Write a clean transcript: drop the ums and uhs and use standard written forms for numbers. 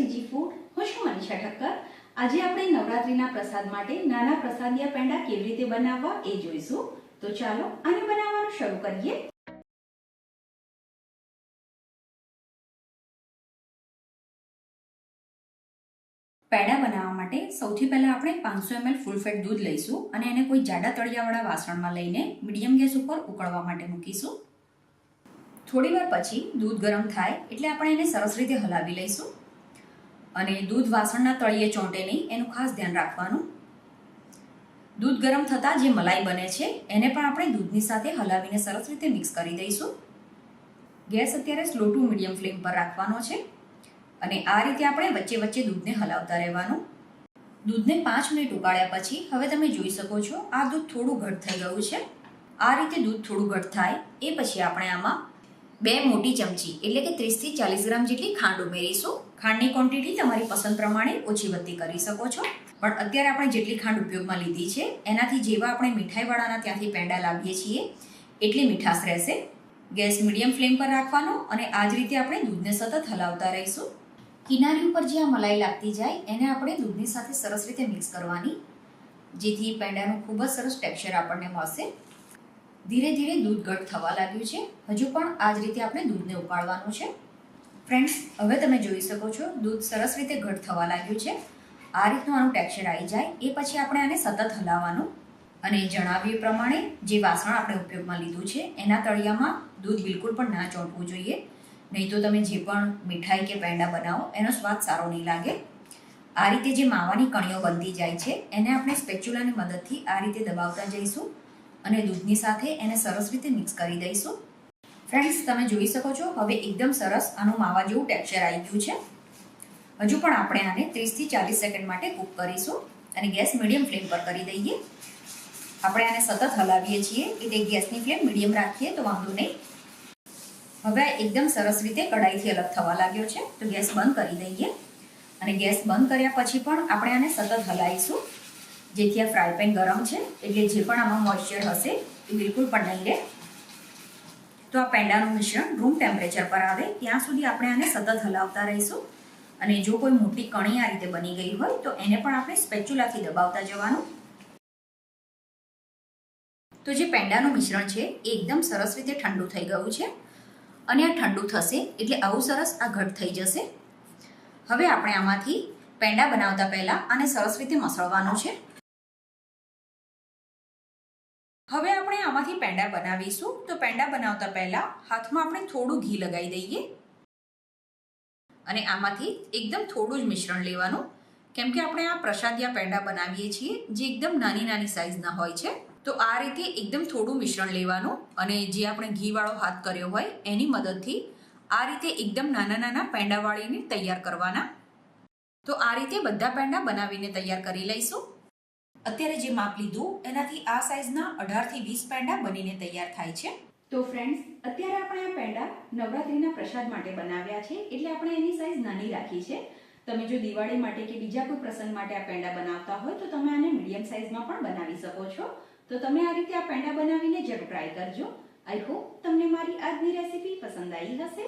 CG food, હું છું મનીષા ઠક્કર। આજે આપણે નવરાત્રીના પ્રસાદ માટે નાના પ્રસાદિયા પેંડા કેવી રીતે બનાવવા એ જોઈશું। તો ચાલો આને બનાવવાનું શરૂ કરીએ। પેંડા બનાવવા માટે સૌથી પહેલા આપણે 500 ml ફૂલ ફેટ દૂધ લઈશું અને એને કોઈ જાડા તળિયાવાળા વાસણમાં લઈને મીડિયમ ગેસ ઉપર ઉકળવા માટે મૂકીશું। થોડી વાર પછી દૂધ ગરમ થાય એટલે આપણે એને સરસ રીતે હલાવી લઈશું અને દૂધ વાસણના તળિયે ચોંટે નહીં એનું ખાસ ધ્યાન રાખવાનું। દૂધ ગરમ થતાં જે મલાઈ બને છે એને પણ આપણે દૂધની સાથે હલાવીને સરસ રીતે મિક્સ કરી દઈશું। ગેસ અત્યારે સ્લો ટુ મીડિયમ ફ્લેમ પર રાખવાનો છે અને આ રીતે આપણે વચ્ચે વચ્ચે દૂધને હલાવતા રહેવાનું। દૂધને 5 મિનિટ ઉકાળ્યા પછી હવે તમે જોઈ શકો છો આ દૂધ થોડું ઘટ થઈ ગયું છે। આ રીતે દૂધ થોડું ઘટ થાય એ પછી આપણે આમાં 2 મોટી ચમચી એટલે કે 30 થી 40 ગ્રામ જેટલી ખાંડ ઉમેરીશું। ખાંડની ક્વોન્ટિટી તમારી પસંદ પ્રમાણે ઓછી વધતી કરી શકો છો, પણ અત્યારે આપણે જેટલી ખાંડ ઉપયોગમાં લીધી છે એનાથી જેવા આપણે મીઠાઈવાળાના ત્યાંથી પેંડા લાવીએ છીએ એટલી મીઠાશ રહેશે। ગેસ મીડિયમ ફ્લેમ પર રાખવાનો અને આ જ રીતે આપણે દૂધને સતત હલાવતા રહીશું। કિનારી ઉપર જે આ મલાઈ લાગતી જાય એને આપણે દૂધની સાથે સરસ રીતે મિક્સ કરવાની, જેથી પેંડાનું ખૂબ જ સરસ ટેક્સચર આપણને મળશે। ધીરે ધીરે દૂધ ઘટ થવા લાગ્યું છે, હજુ પણ આ જ રીતે આપણે દૂધને ઉકાળવાનું છે। ફ્રેન્ડ્સ, હવે તમે જોઈ શકો છો દૂધ સરસ રીતે ઘટ થવા લાગ્યું છે। આ રીતનું આનું ટેક્સચર આવી જાય એ પછી આપણે આને સતત હલાવવાનું અને જણાવ્યું પ્રમાણે જે વાસણ આપણે ઉપયોગમાં લીધું છે એના તળિયામાં દૂધ બિલકુલ પણ ના ચોંટવું જોઈએ, નહીં તો તમે જે પણ મીઠાઈ કે પેંડા બનાવો એનો સ્વાદ સારો નહીં લાગે। આ રીતે જે માવાની કણીઓ બનતી જાય છે એને આપણે સ્પેચ્યુલાની મદદથી આ રીતે દબાવતા જઈશું અને દૂધની સાથે એને સરસ રીતે મિક્સ કરી દઈશું। ફ્રેન્ડ્સ, તમે જોઈ શકો છો હવે એકદમ સરસ આનું માવા જેવું ટેક્સચર આવી ગયું છે। હજુ પણ આપણે આને 30 થી 40 સેકન્ડ માટે કૂક કરીશું અને ગેસ મીડિયમ ફ્લેમ પર કરી દઈએ। આપણે આને સતત હલાવીએ છીએ એટલે ગેસની ફ્લેમ મીડિયમ રાખીએ તો વાંધો નહીં। હવે એકદમ સરસ રીતે કઢાઈથી અલગ થવા લાગ્યો છે તો ગેસ બંધ કરી દઈએ અને ગેસ બંધ કર્યા પછી પણ આપણે આને સતત હલાવીશું, જેથી આ ફ્રાય પેન ગરમ છે એટલે જે પણ આમાં મોઇશ્ચર હશે એ બિલકુલ પણ નહીં રહે। તો આ પેંડાનું મિશ્રણ રૂમ ટેમ્પરેચર પર આવે ત્યાં સુધી આપણે આને સતત હલાવતા રહીશું અને જો કોઈ મોટી કણી આ રીતે બની ગઈ હોય તો એને પણ આપણે સ્પેચ્યુલાથી દબાવતા જવાનું। તો જે પેંડાનું મિશ્રણ છે એ એકદમ સરસ રીતે ઠંડુ થઈ ગયું છે અને આ ઠંડુ થશે એટલે આવું સરસ આ ઘટ થઈ જશે। હવે આપણે આમાંથી પેંડા બનાવતા પહેલા આને સરસ રીતે મસળવાનું છે। હવે આપણે આમાંથી પેંડા બનાવીશું તો પેંડા બનાવતા પહેલા હાથમાં આપણે થોડું ઘી લગાવી દઈએ અને આમાંથી એકદમ થોડું જ મિશ્રણ લેવાનું, કેમ કે આપણે આ પ્રસાદિયા પેંડા બનાવીએ છીએ જે એકદમ નાની નાની સાઈઝના હોય છે। તો આ રીતે એકદમ થોડું મિશ્રણ લેવાનું અને જે આપણે ઘીવાળો હાથ કર્યો હોય એની મદદથી આ રીતે એકદમ નાના નાના પેંડા વાળીને તૈયાર કરવાના। તો આ રીતે બધા પેંડા બનાવીને તૈયાર કરી લઈશું। અત્યારે જે માપ લીધું એનાથી આ સાઈઝના 18 થી 20 પેંડા બનીને તૈયાર થાય છે। તો ફ્રેન્ડ્સ, અત્યારે આપણે આ પેંડા નવરાત્રીના પ્રસાદ માટે બનાવ્યા છે એટલે આપણે એની સાઈઝ નાની રાખી છે। તમે જો દિવાળી માટે કે બીજા કોઈ પ્રસંગ માટે આ પેંડા બનાવતા હોય તો તમે આને મીડિયમ સાઈઝમાં પણ બનાવી શકો છો। તો તમે આ રીતે આ પેંડા બનાવીને જરૂર ટ્રાય કરજો। આઈ હોપ તમને મારી આજની રેસીપી પસંદ આવી હશે।